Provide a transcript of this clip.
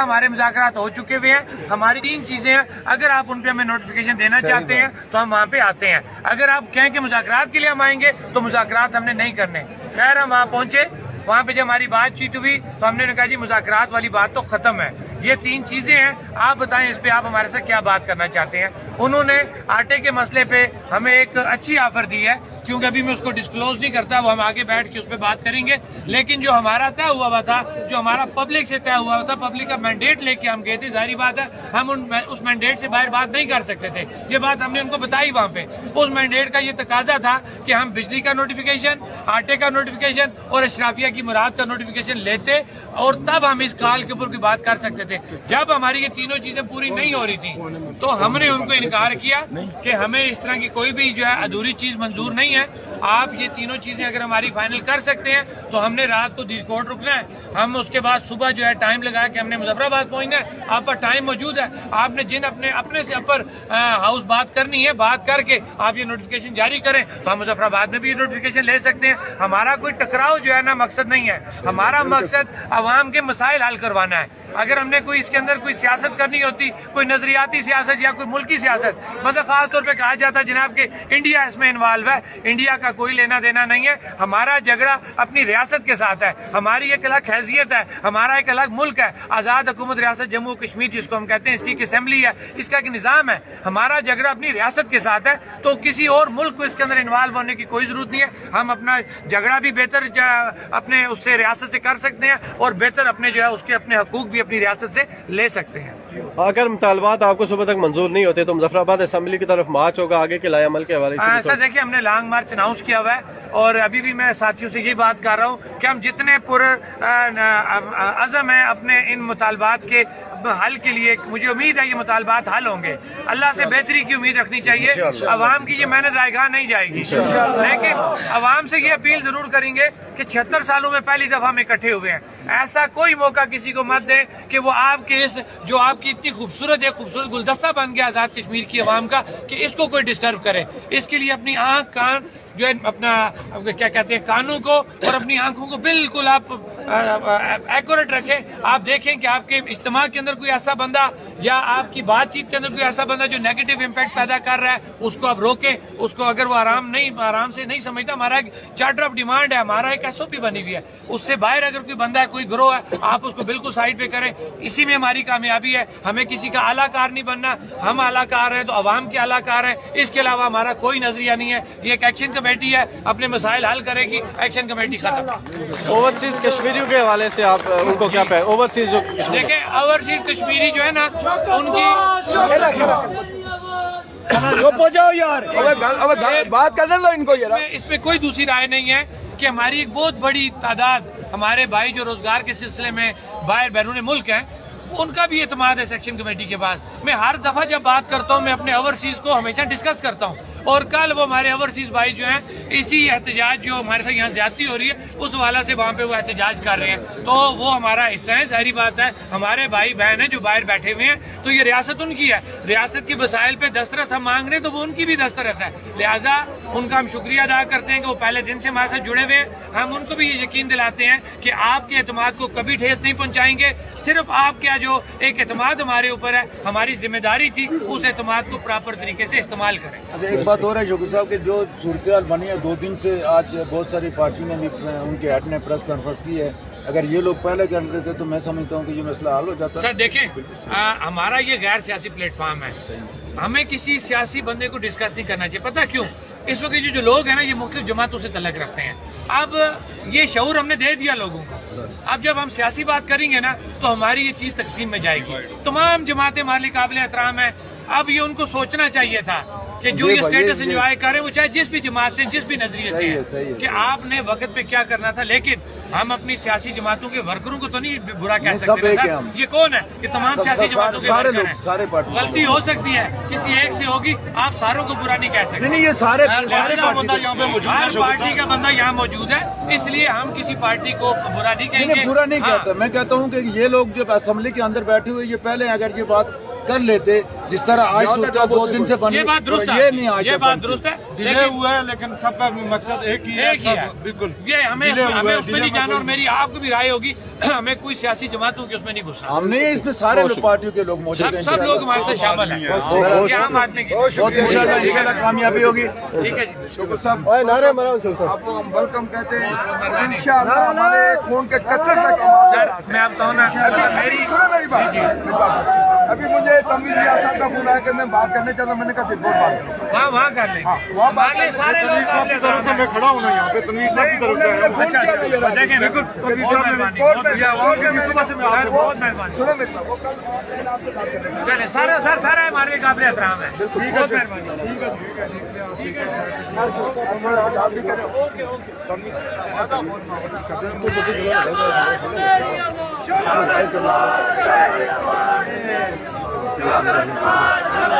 हमारे मुज़ाकरात हो चुके हुए हैं। हमारी 3 चीजें हैं, अगर आप उन पे हमें नोटिफिकेशन देना चाहते हैं तो हम वहाँ पे आते हैं। अगर आप कहें कि मुज़ाकरात के लिए हम आएंगे तो मुज़ाकरात हमने नहीं करने। खैर हम वहाँ पहुंचे, वहाँ पे जब हमारी बातचीत हुई तो हमने कहा जी मुज़ाकरात वाली बात तो खत्म है, ये 3 चीजें हैं, आप बताएं इस पे आप हमारे साथ क्या बात करना चाहते हैं। उन्होंने आटे के मसले पे हमें एक अच्छी ऑफर दी है, क्योंकि अभी मैं उसको डिस्क्लोज नहीं करता, वो हम आगे बैठ के उस पर बात करेंगे। लेकिन जो हमारा तय हुआ था, जो हमारा पब्लिक से तय हुआ था, पब्लिक का मैंडेट लेके हम गए थे, जाहिर बात है हम उस मैंडेट से बाहर बात नहीं कर सकते थे। ये बात हमने उनको बताई वहाँ पे। उस मैंडेट का ये तकाजा था कि हम बिजली का नोटिफिकेशन, आटे का नोटिफिकेशन और अशराफिया की मुराद का नोटिफिकेशन लेते और तब हम इस काल के ऊपर की बात कर सकते थे। जब हमारी ये तीनों चीजें पूरी नहीं हो रही थी तो हमने उनको इनकार किया कि हमें इस तरह की कोई भी जो है अधूरी चीज मंजूर नहीं है। आप ये तीनों चीजें अगर हमारी फाइनल कर सकते हैं तो हमने रात को दीर कोर्ट रुकना है, हम उसके बाद सुबह जो है टाइम लगाया कि हमने मुजफ्फराबाद पहुंचना है। आप पर टाइम मौजूद है, आपने जिन अपने से अपर हाउस बात करनी है, बात करके आप ये नोटिफिकेशन जारी करें तो हम मुजफ्फराबाद में भी ये नोटिफिकेशन ले सकते हैं। हमारा कोई टकराव जो है ना मकसद नहीं है, हमारा मकसद अवाम के मसाइल हल करवाना है। अगर हमने कोई इसके अंदर कोई सियासत करनी होती, कोई नजरियाती सियासत या कोई मुल्की सियासत, मतलब खास तौर पे कहा जाता है जनाब के इंडिया इसमें इन्वॉल्व है, इंडिया का कोई लेना देना नहीं है। हमारा झगड़ा अपनी रियासत के साथ है, हमारी एक अलग हैसियत है, हमारा एक अलग मुल्क है, आजाद हुकूमत रियासत जम्मू कश्मीर जिसको हम कहते हैं, इसकी एक असेंबली है, इसका एक निजाम है। हमारा झगड़ा अपनी रियासत के साथ है, तो किसी और मुल्क को इसके अंदर इन्वॉल्व होने की कोई जरूरत नहीं है। हम अपना झगड़ा भी बेहतर अपने उससे रियासत से कर सकते हैं और बेहतर अपने जो है उसके अपने हकूक भी अपनी रियासत से ले सकते हैं। अगर मुतालबात आपको सुबह तक मंजूर नहीं होते तो मुजफ्फराबाद असेंबली की तरफ मार्च होगा आगे के लाए अमल के हवाले से? सर देखिए, हमने लॉन्ग मार्च अनाउंस किया हुआ है और अभी भी मैं साथियों से यही बात कर रहा हूँ कि हम जितने अज़म है अपने इन मुतालबात के हल के लिए, मुझे उम्मीद है ये मुतालबात हल होंगे। अल्लाह से बेहतरी की उम्मीद रखनी चाहिए। अवाम की ये मेहनत रायगाह नहीं जाएगी, लेकिन अवाम से ये अपील जरूर करेंगे कि 76 सालों में पहली दफा हम इकट्ठे हुए हैं। ऐसा कोई मौका किसी को मत दें कि वो आपके इस जो आपकी इतनी खूबसूरत गुलदस्ता बन गया आजाद कश्मीर की अवाम का, कि इसको कोई डिस्टर्ब करे। इसके लिए अपनी आंख कान जो है अपना क्या कहते हैं कानों को और अपनी आंखों को बिल्कुल आप एक्यूरेट रखें। आप देखें कि आपके इज्तिमा के अंदर कोई ऐसा बंदा या आपकी बातचीत के अंदर कोई ऐसा बंदा जो नेगेटिव इम्पैक्ट पैदा कर रहा है, उसको आप रोकें। उसको अगर वो आराम से नहीं समझता, हमारा एक चार्टर ऑफ डिमांड है, हमारा एक SOP बनी हुई है, उससे बाहर अगर कोई बंदा है, कोई ग्रोह है, आप उसको बिल्कुल साइड पे करें। इसी में हमारी कामयाबी है। हमें किसी का आलाकार नहीं बनना, हम आलाकार हैं तो अवाम के आलाकार हैं, इसके अलावा हमारा कोई नजरिया नहीं है। ये एक एक्शन कमेटी है, अपने मसाइल हल करेगी, एक्शन कमेटी खत्म। ओवरसीज कश्मीरियों के हवाले से आप उनको क्या पे ओवरसीज देखें, ओवरसीज कश्मीरी जो है ना उनकी जाओ यार, अब बात करने लो इनको यार। इसमें कोई दूसरी राय नहीं है कि हमारी एक बहुत बड़ी तादाद हमारे भाई जो रोजगार के सिलसिले में बाहर बैरून मुल्क हैं, उनका भी एतमाद है सेक्शन कमेटी के बाद। मैं हर दफा जब बात करता हूँ मैं अपने ओवरसीज को हमेशा डिस्कस करता हूँ, और कल वो हमारे ओवरसीज भाई जो हैं इसी एहतजाज जो हमारे साथ यहाँ ज्यादती हो रही है उस वाला से वहाँ पे वो एहतजाज कर रहे हैं, तो वो हमारा हिस्सा है। जाहिर बात है हमारे भाई बहन है जो बाहर बैठे हुए हैं, तो ये रियासत उनकी है, रियासत की वसाइल पे दस्तरस हम मांग रहे हैं तो वो उनकी भी दस्तरस है। लिहाजा उनका हम शुक्रिया अदा करते हैं कि वो पहले दिन से हमारे साथ जुड़े हुए हैं। हम उनको भी ये यकीन दिलाते हैं कि आपके एतमाद को कभी ठेस नहीं पहुंचाएंगे। सिर्फ आपका जो एक एतमाद हमारे ऊपर है, हमारी जिम्मेदारी थी उस एतमाद को प्रॉपर तरीके से इस्तेमाल करें। एक बात और है शोकत साहब कि जो सूरत बनी है 2 दिन से, आज बहुत सारी पार्टियों ने भी उनके हेड ने प्रेस कॉन्फ्रेंस की है, अगर ये लोग पहले कर रहे थे तो मैं समझता हूँ कि ये मसला हल हो जाता। सर देखें, हमारा ये गैर सियासी प्लेटफॉर्म है, हमें किसी सियासी बंदे को डिस्कस नहीं करना चाहिए। पता क्यों? इस वक्त जो लोग हैं ना ये मुख्तलिफ जमातों से तल्लक रखते हैं। अब ये शऊर हमने दे दिया लोगों को, अब जब हम सियासी बात करेंगे ना तो हमारी ये चीज तकसीम में जाएगी। तमाम जमातें हमारे काबिल एहतराम है। अब ये उनको सोचना चाहिए था कि जो ये स्टेटस एंजॉय कर रहे हैं वो चाहे जिस भी जमात से जिस भी नजरिए से है कि आपने वक्त पे क्या करना था। लेकिन हम अपनी सियासी जमातों के वर्करों को तो नहीं बुरा कह सकते सर। ये कौन है? ये तमाम सियासी जमातों के वर्कर हैं। गलती हो सकती है, किसी एक से होगी, आप सारों को बुरा नहीं कह सकते। नहीं, ये सारे हर पार्टी का बंदा यहाँ मौजूद है, इसलिए हम किसी पार्टी को बुरा नहीं कहेंगे। बुरा नहीं कहता, मैं कहता हूँ कि ये लोग जब असेंबली के अंदर बैठे हुए, ये पहले अगर ये बात कर लेते जिस तरह आज सूरत 2 दिन से बनी। ये बात दुरुस्त और है, ये नहीं आज ये तक बात बनती। दुरुस्त है। डिले हुआ है लेकिन सबका मकसद एक ही है, एक ही है। सब बिल्कुल ये हमें डिले हुआ हमें है, उसमें डिले नहीं में जाना, और कोई- मेरी आपको भी राय होगी हमें कोई सियासी जमातों की उसमें नहीं घुसना। हमने इसमें सारे पार्टियों के लोग मौजूद सब हैं। सब लोग हमारे साथ शामिल हैं, ये आम आदमी की। बहुत इंशाल्लाह कामयाबी होगी। ठीक है जी। ओए नारे मराओ शोक साहब। आपको हम वेलकम कहते हैं इंशाअल्लाह हमारे खून के कचर तक सर मैं आप कहूँ ना मेरी सुनो मेरी बात। अभी मुझे तमीज साहब का फोन आया कि मैं बात करने चला, मैंने कहा रिपोर्ट बात करो। वहाँ कर लेंगे, वहाँ बात मान ले सारे लोग तनवीर साहब की तरफ से मैं खड़ा हूँ ना यहाँ पे, तनवीर साहब की तरफ से आया हूँ। अच्छा देखें बिल्कुल तनवीर बहुत साहब ने मेहरबानी, रिपोर्ट बहुत भेजा, वहाँ के सुबह से मैं सर, आपको बहुत मेहरबानी। सुनो मेरी बात, वो कल आपसे बात करेंगे। चले सारा सर सारा हमारे लिए काबिल एहतराम है, बहुत मेहरबानी।